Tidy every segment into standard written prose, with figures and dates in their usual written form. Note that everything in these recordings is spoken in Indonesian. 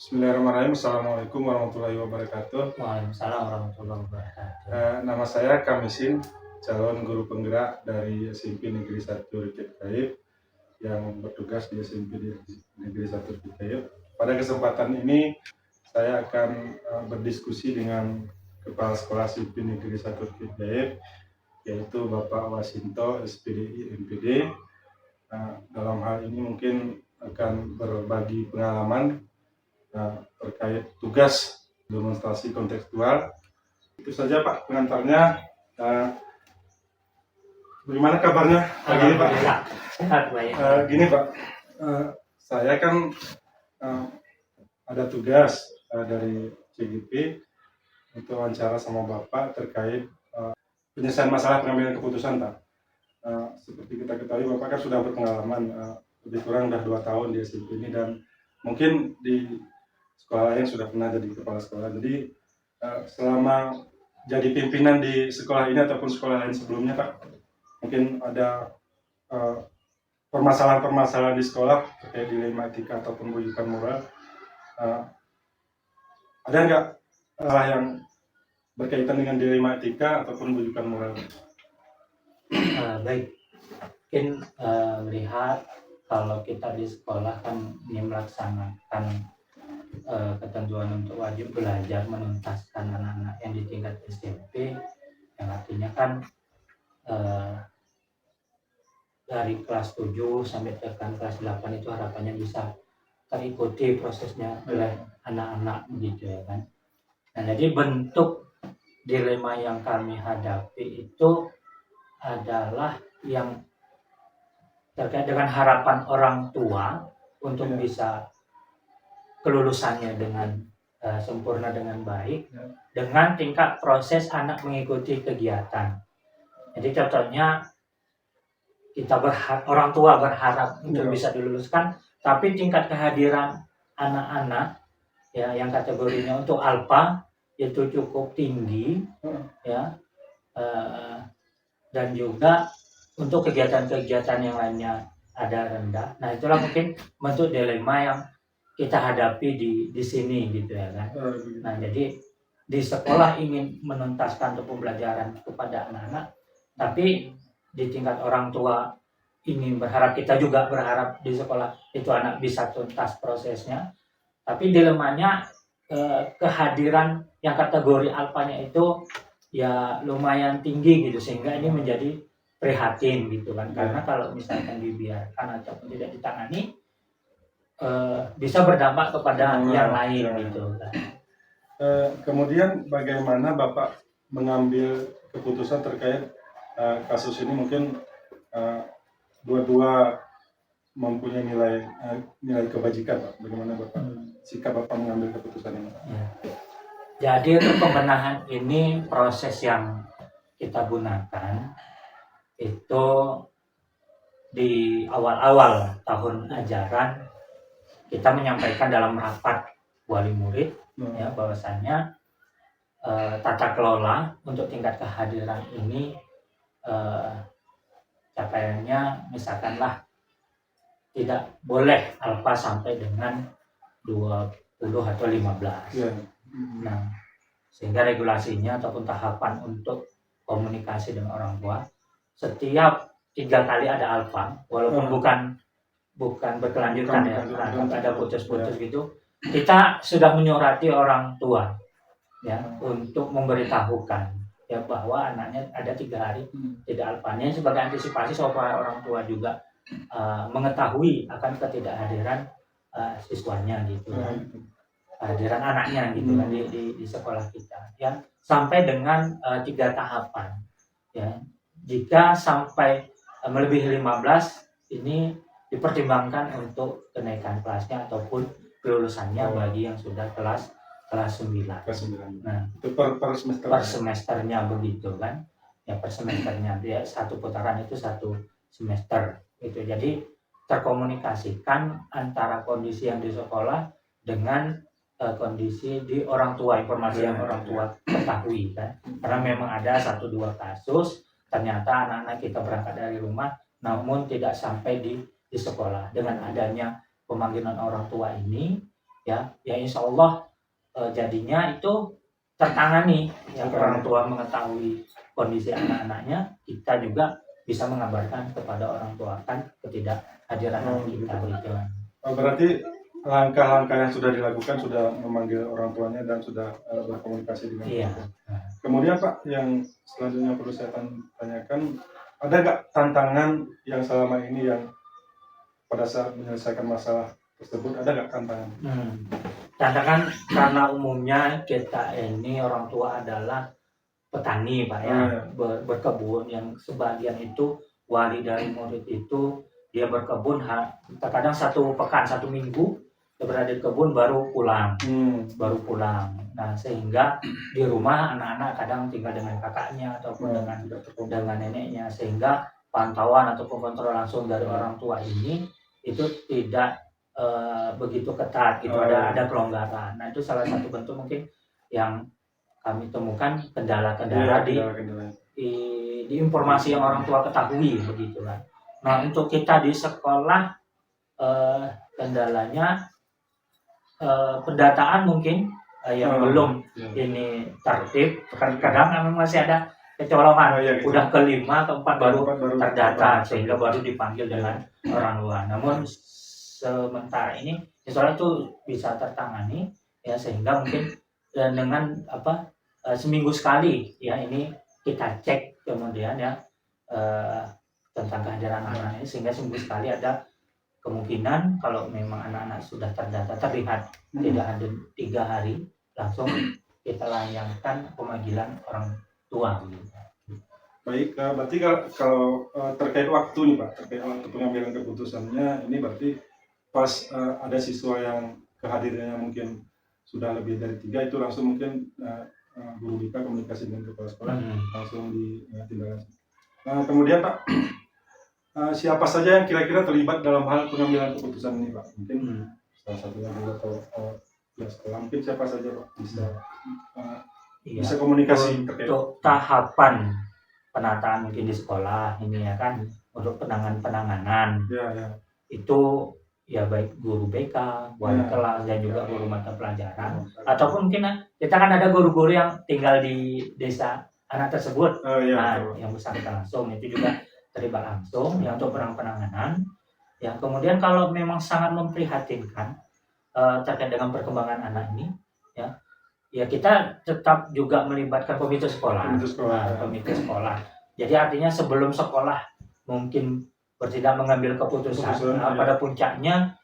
Bismillahirrahmanirrahim. Assalamualaikum warahmatullahi wabarakatuh. Waalaikumsalam warahmatullahi wabarakatuh. Nama saya Kamisin, calon guru penggerak dari SMP Negeri 1 Rikit Kaib yang bertugas di SMP Negeri 1 Rikit Kaib. Pada kesempatan ini saya akan berdiskusi dengan Kepala Sekolah SMP Negeri 1 Rikit Kaib, yaitu Bapak Wasinto SPDI MPD. Dalam hal ini mungkin akan berbagi pengalaman terkait tugas demonstrasi kontekstual. Itu saja Pak pengantarnya. Bagaimana kabarnya pagi ini Pak? Sehat baik. Gini Pak, saya kan ada tugas dari CGP untuk wawancara sama Bapak terkait penyelesaian masalah pengambilan keputusan Pak. Seperti kita ketahui Bapak kan sudah berpengalaman lebih kurang udah 2 tahun di SMP ini, dan mungkin di sekolah lain sudah pernah jadi kepala sekolah. Jadi selama jadi pimpinan di sekolah ini ataupun sekolah lain sebelumnya Pak, mungkin ada permasalahan-permasalahan di sekolah terkait dilema etika ataupun rujukan moral. Ada nggak hal yang berkaitan dengan dilema etika ataupun rujukan moral? Baik, mungkin melihat kalau kita di sekolah kan ini melaksanakan ketentuan untuk wajib belajar menuntaskan anak-anak yang di tingkat SMP, yang artinya kan dari kelas 7 sampai ke kelas 8 itu harapannya bisa terikuti prosesnya oleh anak-anak gitu ya kan. Nah, jadi bentuk dilema yang kami hadapi itu adalah yang terkait dengan harapan orang tua untuk bisa kelulusannya dengan sempurna dengan baik, dengan tingkat proses anak mengikuti kegiatan. Jadi contohnya kita orang tua berharap untuk bisa diluluskan, tapi tingkat kehadiran anak-anak ya yang kategorinya untuk alpha itu cukup tinggi ya, dan juga untuk kegiatan-kegiatan yang lainnya ada rendah. Nah, itulah mungkin bentuk dilema yang kita hadapi di sini gitu ya kan. Nah, jadi di sekolah ingin menuntaskan untuk pembelajaran kepada anak-anak, tapi di tingkat orang tua ingin berharap, kita juga berharap di sekolah itu anak bisa tuntas prosesnya. Tapi dilemanya kehadiran yang kategori alfanya itu ya lumayan tinggi gitu, sehingga ini menjadi prihatin gitu kan. Karena kalau misalkan dibiarkan ataupun tidak ditangani bisa berdampak kepada yang lain gitu kan. Kemudian bagaimana Bapak mengambil keputusan terkait kasus ini? Mungkin dua-dua mempunyai nilai kebajikan Pak. Bagaimana Bapak sikap Bapak mengambil keputusan ini? Ya. Jadi untuk pembenahan ini proses yang kita gunakan itu di awal-awal tahun ajaran kita menyampaikan dalam rapat wali murid ya bahwasannya tata kelola untuk tingkat kehadiran ini capaiannya misalkanlah tidak boleh alfa sampai dengan 20 atau 15. Nah, sehingga regulasinya ataupun tahapan untuk komunikasi dengan orang tua setiap 3 kali ada alfa, walaupun bukan berkelanjutan ya, ada putus-putus gitu, kita sudah menyurati orang tua ya untuk memberitahukan ya bahwa anaknya ada 3 hari tidak alfanya, sebagai antisipasi supaya orang tua juga mengetahui akan ketidakhadiran siswanya gitu kan, kehadiran anaknya gitu kan di sekolah kita ya, sampai dengan 3 tahapan ya. Jika sampai melebihi 15 ini dipertimbangkan untuk kenaikan kelasnya ataupun kelulusannya bagi yang sudah kelas 9. Nah, itu per semesternya begitu kan. Ya per semesternya dia satu putaran itu 1 semester gitu. Jadi terkomunikasikan antara kondisi yang di sekolah dengan kondisi di orang tua, informasi yang orang tua ketahui kan. Karena memang ada 1-2 kasus ternyata anak-anak kita berangkat dari rumah namun tidak sampai di sekolah. Dengan adanya pemanggilan orang tua ini ya insya Allah jadinya itu tertangani, ya orang tua mengetahui kondisi anak-anaknya, kita juga bisa mengabarkan kepada orang tua kan ketidakhadiran anak kita gitu. Berarti langkah-langkah yang sudah dilakukan sudah memanggil orang tuanya dan sudah berkomunikasi dengan Iya. orang tua. Kemudian Pak, yang selanjutnya perlu saya tanyakan, ada nggak tantangan yang selama ini yang pada saat menyelesaikan masalah tersebut, ada nggak tantangan? Tantangan karena umumnya kita ini orang tua adalah petani Pak ya, berkebun, yang sebagian itu wali dari murid itu dia berkebun terkadang 1 pekan 1 minggu dia berada di kebun baru pulang. Nah sehingga di rumah anak-anak kadang tinggal dengan kakaknya ataupun dengan neneknya, sehingga pantauan ataupun kontrol langsung dari orang tua ini itu tidak begitu ketat gitu, ada kelonggaran. Nah itu salah satu bentuk mungkin yang kami temukan kendala-kendala di informasi yang orang tua ketahui begitu kan. Nah untuk kita di sekolah kendalanya pendataan mungkin yang belum ini tertib, kadang masih ada kecolongan, udah ke-5 ke-4 baru terdata sehingga baru dipanggil dengan orang luar. Namun sementara ini soalnya itu bisa tertangani ya, sehingga mungkin dengan seminggu sekali ya ini kita cek kemudian ya tentang kehadiran anak ini, sehingga seminggu sekali ada kemungkinan kalau memang anak-anak sudah terdata terlihat tidak ada 3 hari langsung kita layangkan pemanggilan orang tua gitu. Baik, berarti kalau terkait waktu nih Pak, terkait waktu pengambilan keputusannya ini berarti pas ada siswa yang kehadirannya mungkin sudah lebih dari 3 itu langsung mungkin guru BK komunikasi dengan kepala sekolah langsung ditindaklanjuti. Kemudian Pak, siapa saja yang kira-kira terlibat dalam hal pengambilan keputusan ini Pak? Mungkin salah satunya guru atau ya sekolah, mungkin siapa saja Pak bisa komunikasi terkait untuk tahapan penataan mungkin di sekolah ini ya kan, untuk penanganan itu ya baik guru BK, wali kelas dan juga guru mata pelajaran, ataupun mungkin kita kan ada guru-guru yang tinggal di desa anak tersebut, yang bersangkutan langsung itu juga terlibat langsung ya untuk penanganan. Ya kemudian kalau memang sangat memprihatinkan terkait dengan perkembangan anak ini ya kita tetap juga melibatkan komite sekolah. Komite sekolah. Jadi artinya sebelum sekolah mungkin bertindak mengambil keputusan pada puncaknya,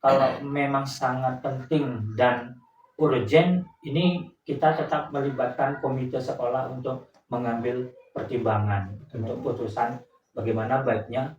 kalau memang sangat penting dan urgent, ini kita tetap melibatkan komite sekolah untuk mengambil pertimbangan untuk putusan bagaimana baiknya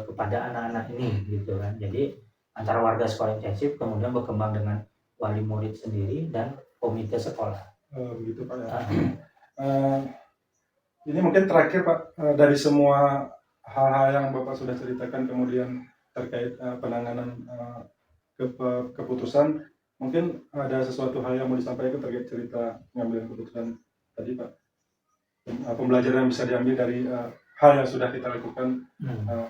kepada anak-anak ini gitu kan. Jadi antara warga sekolah intensif kemudian berkembang dengan wali murid sendiri dan komite sekolah. Begitu Pak ya. Ini mungkin terakhir Pak, dari semua hal-hal yang Bapak sudah ceritakan kemudian terkait penanganan keputusan, mungkin ada sesuatu hal yang mau disampaikan terkait cerita pengambilan keputusan tadi Pak, pembelajaran yang bisa diambil dari hal yang sudah kita lakukan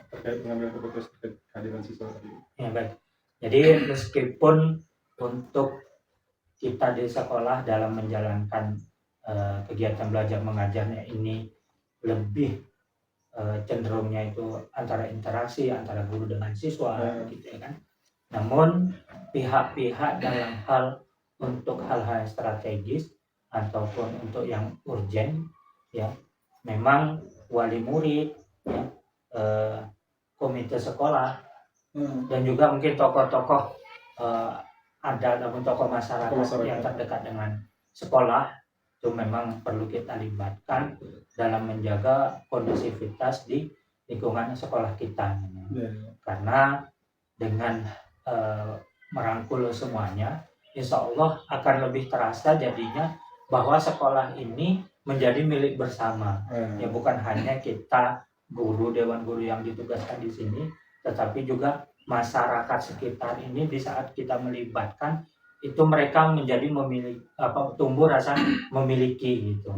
terkait pengambilan keputusan terkait kehadiran siswa tadi. Ya baik. Jadi meskipun untuk kita di sekolah dalam menjalankan kegiatan belajar mengajarnya ini lebih cenderungnya itu antara interaksi antara guru dengan siswa gitu ya kan. Namun pihak-pihak dalam hal untuk hal-hal yang strategis ataupun untuk yang urgent ya memang wali murid ya, komite sekolah dan juga mungkin tokoh-tokoh adat ataupun tokoh masyarakat yang terdekat dengan sekolah itu memang perlu kita libatkan dalam menjaga kondusivitas di lingkungan sekolah kita. Karena dengan merangkul semuanya, insya Allah akan lebih terasa jadinya bahwa sekolah ini menjadi milik bersama. Ya bukan hanya kita guru, dewan guru yang ditugaskan di sini, tetapi juga masyarakat sekitar ini di saat kita melibatkan itu mereka menjadi memiliki tumbuh rasa memiliki gitu.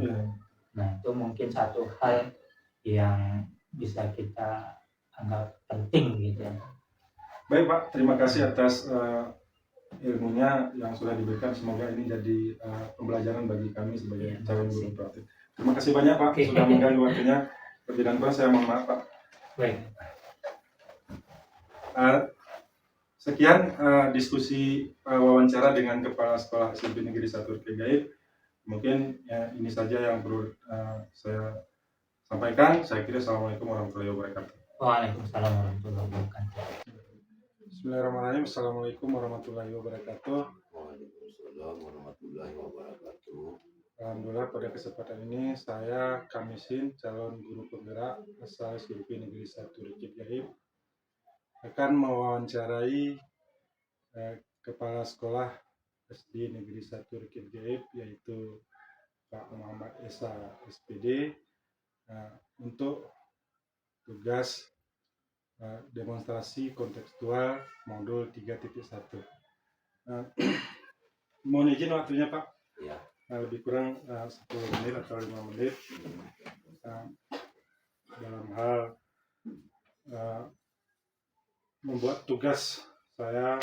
Nah itu mungkin satu hal yang bisa kita anggap penting gitu. Baik Pak, terima kasih atas ilmunya yang sudah diberikan. Semoga ini jadi pembelajaran bagi kami sebagai calon guru praktik. Terima kasih banyak Pak sudah mengganggu waktunya. Lebih dan kurang saya mohon maaf Pak. Baik. Sekian diskusi wawancara dengan Kepala Sekolah SMP Negeri 1 Gaib. Mungkin ya, ini saja yang perlu saya sampaikan. Saya kira Assalamualaikum warahmatullahi wabarakatuh. Waalaikumsalam warahmatullahi wabarakatuh. Bismillahirrahmanirrahim. Assalamualaikum warahmatullahi wabarakatuh. Waalaikumsalam warahmatullahi wabarakatuh. Alhamdulillah pada kesempatan ini saya Kamisin, calon guru penggerak asal SMP Negeri 1 Rikit Gaib, akan mewawancarai Kepala Sekolah SD Negeri 1 Rikit Gaib, yaitu Pak Muhammad Esa SPD, untuk tugas demonstrasi kontekstual modul 3.1. Mohon izin waktunya Pak. Ya. Lebih kurang 10 menit atau 5 menit dalam hal membuat tugas saya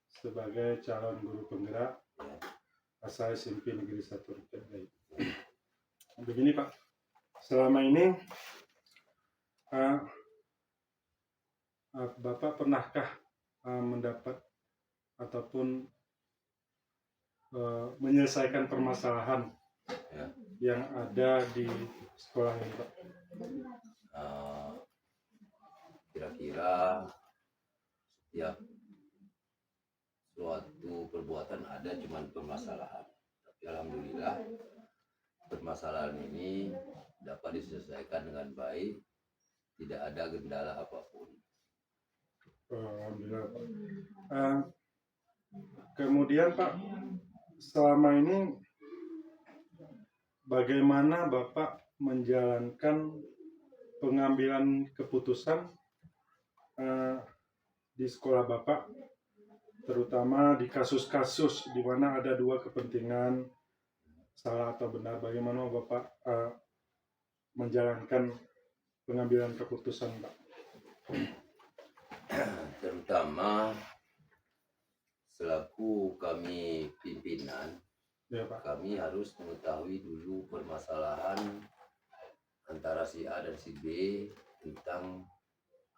sebagai calon guru penggerak asal SMP Negeri 1 Rikit Gaib. Begini Pak, selama ini Bapak pernahkah mendapat ataupun menyelesaikan permasalahan yang ada di sekolah ini Pak? Kira-kira setiap suatu perbuatan ada cuman permasalahan, tapi alhamdulillah permasalahan ini dapat diselesaikan dengan baik, tidak ada kendala apapun. Alhamdulillah Pak. Kemudian Pak, selama ini bagaimana Bapak menjalankan pengambilan keputusan di sekolah Bapak, terutama di kasus-kasus di mana ada dua kepentingan, salah atau benar? Bagaimana Bapak menjalankan pengambilan keputusan Pak? Terutama selaku kami pimpinan, Ya, Pak. kami harus mengetahui dulu permasalahan antara si A dan si B tentang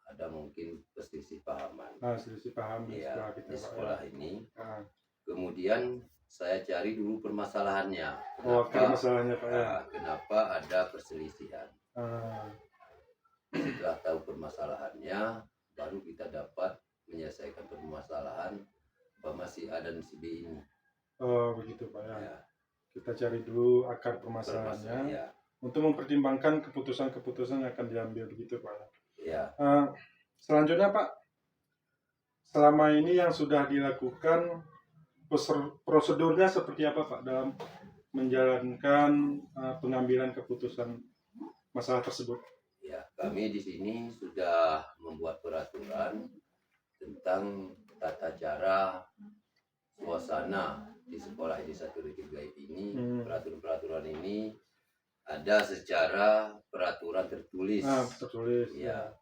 ada mungkin perselisih pahaman. Selisih paham di Ya, sekolah kita, di Pak, sekolah ya. ini. Kemudian saya cari dulu permasalahannya. Permasalahannya Pak ya. Kenapa ada perselisihan? Setelah tahu permasalahannya, baru kita dapat menyelesaikan permasalahan bahwa si A dan si B ini. Oh begitu Pak ya. Ya. Kita cari dulu akar permasalahannya Ya. untuk mempertimbangkan keputusan-keputusan yang akan diambil, begitu Pak. Ya. Selanjutnya Pak, selama ini yang sudah dilakukan prosedurnya seperti apa Pak dalam menjalankan pengambilan keputusan masalah tersebut? Ya, kami di sini sudah membuat peraturan tentang tata cara suasana di sekolah ini 1 Rikit Gaib ini. Peraturan-peraturan ini ada secara peraturan tertulis. Tertulis. Ya.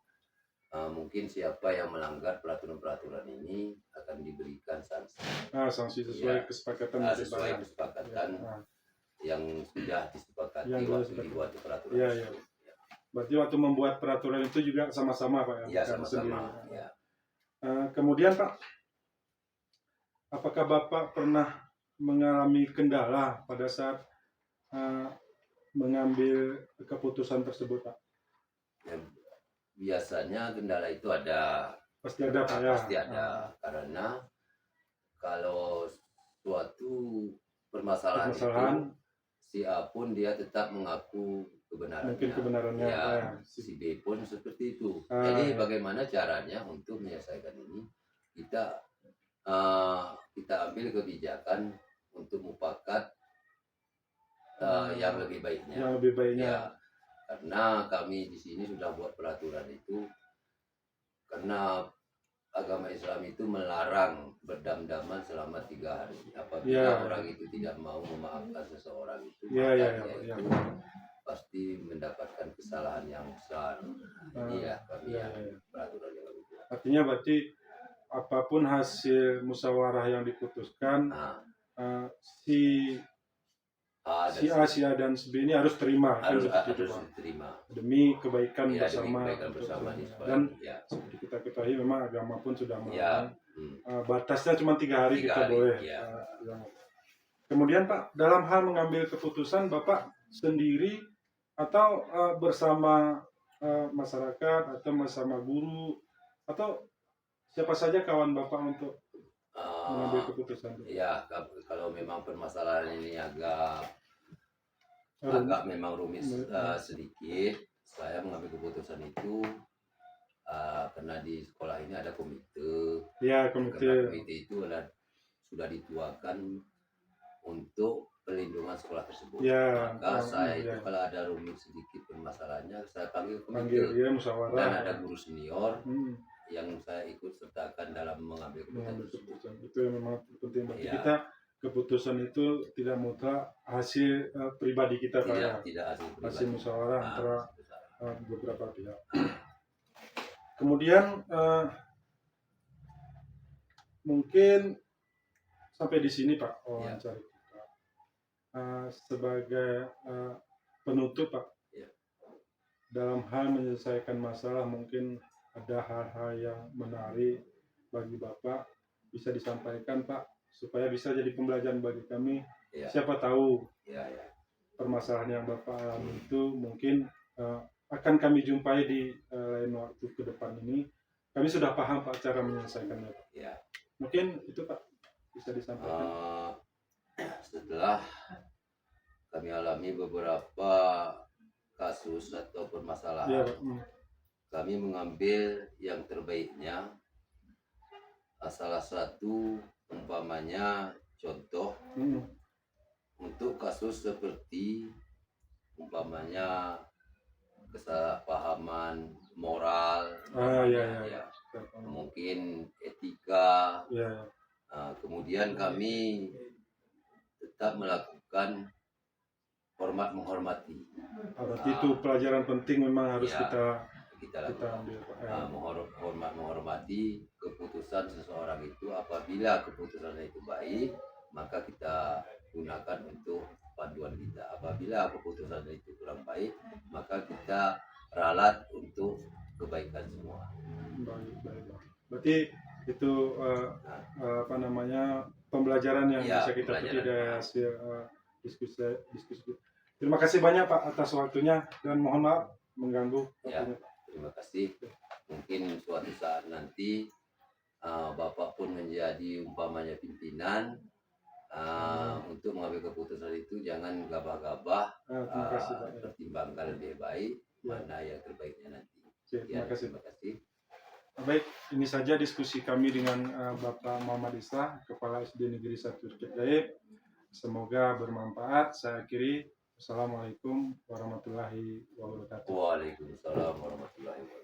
Mungkin siapa yang melanggar peraturan-peraturan ini akan diberikan sanksi. Sanksi sesuai kesepakatan. Sesuai kesepakatan yang sudah disepakati waktu dibuat peraturan. Ya. Berarti waktu membuat peraturan itu juga sama-sama Pak ya? Ya, sama-sama. Ya. Kemudian Pak, apakah Bapak pernah mengalami kendala pada saat mengambil keputusan tersebut Pak? Ya, biasanya kendala itu ada. Pasti ada Pak ya? Pasti ada. Karena kalau suatu permasalahan itu, si A pun dia tetap mengaku kebenarannya. Mungkin kebenarannya. Ya, si B pun seperti itu. Jadi bagaimana caranya untuk menyelesaikan ini? Kita ambil kebijakan untuk mufakat yang lebih baiknya. Yang lebih baiknya. Ya, karena kami di sini sudah buat peraturan itu karena agama Islam itu melarang berdam-daman selama 3 hari. Apabila orang itu tidak mau memaafkan seseorang itu, itu pasti mendapatkan kesalahan yang besar. Ini ya kami peraturan yang lebih. Artinya berarti apapun hasil musyawarah yang diputuskan, Nah, si si A, si A dan si B ini harus terima, kan harus seperti itu, harus Pak. diterima. Demi kebaikan Ya, demi bersama. kebaikan bersama di sekolah. Dan Ya. seperti kita ketahui memang agama pun sudah Ya. melarang. Batasnya cuma 3 hari 3 kita hari, boleh. ya. Kemudian Pak, dalam hal mengambil keputusan Bapak sendiri atau bersama masyarakat atau bersama guru atau siapa saja kawan Bapak untuk mengambil keputusan? Ya, kalau memang permasalahan ini agak memang rumit sedikit, saya mengambil keputusan itu karena di sekolah ini ada komite. Ya, Karena komite. komite itu sudah dituakan untuk pelindungan sekolah tersebut. Ya, Maka saya itu ya. kalau ada rumit sedikit permasalahannya, saya panggil Panggil komite. dia musyawarah. Dan ada guru senior yang saya ikut sertakan dalam mengambil keputusan. Itu yang memang penting bagi Ya. kita. Keputusan itu tidak mutlak hasil pribadi kita, Pak, ya. Tidak hasil pribadi. Hasil musyawarah antara besar. beberapa pihak. Kemudian mungkin sampai di sini, Pak, wawancara kita. Sebagai penutup, Pak, Ya. dalam hal menyelesaikan masalah mungkin ada hal-hal yang menarik bagi Bapak bisa disampaikan, Pak, supaya bisa jadi pembelajaran bagi kami. Ya. Siapa tahu Ya. permasalahan yang Bapak alami itu mungkin akan kami jumpai di lain waktu ke depan ini. Kami sudah paham, Pak, cara menyelesaikannya, Pak. Ya. Mungkin itu, Pak, bisa disampaikan. Setelah kami alami beberapa kasus atau permasalahan, Ya, Pak. kami mengambil yang terbaiknya. Salah satu umpamanya contoh untuk kasus seperti umpamanya kesalahpahaman moral, Ya. mungkin etika. Ya. Kemudian kami tetap melakukan hormat menghormati. Berarti itu pelajaran penting memang harus Ya. kita lakukan. ambil, Pak. Menghormati keputusan seseorang itu. Apabila keputusannya itu baik, maka kita gunakan untuk panduan kita. Apabila keputusannya itu kurang baik, maka kita ralat untuk kebaikan semua. Baik. Berarti itu pembelajaran yang bisa kita petik dari hasil diskusi. Terima kasih banyak, Pak, atas waktunya dan mohon maaf mengganggu. Ya, terima kasih. Mungkin suatu saat nanti Bapak pun menjadi umpamanya pimpinan untuk mengambil keputusan itu jangan gabah-gabah. Terima kasih, Pak. Pertimbangkan lebih baik mana yang terbaiknya nanti. Terima kasih. Terima kasih. Baik, ini saja diskusi kami dengan Bapak Muhammad Islah, Kepala SD Negeri 1 Bukit Gaib. Semoga bermanfaat. Saya akhiri. Assalamualaikum warahmatullahi wabarakatuh. Waalaikumsalam warahmatullahi wabarakatuh.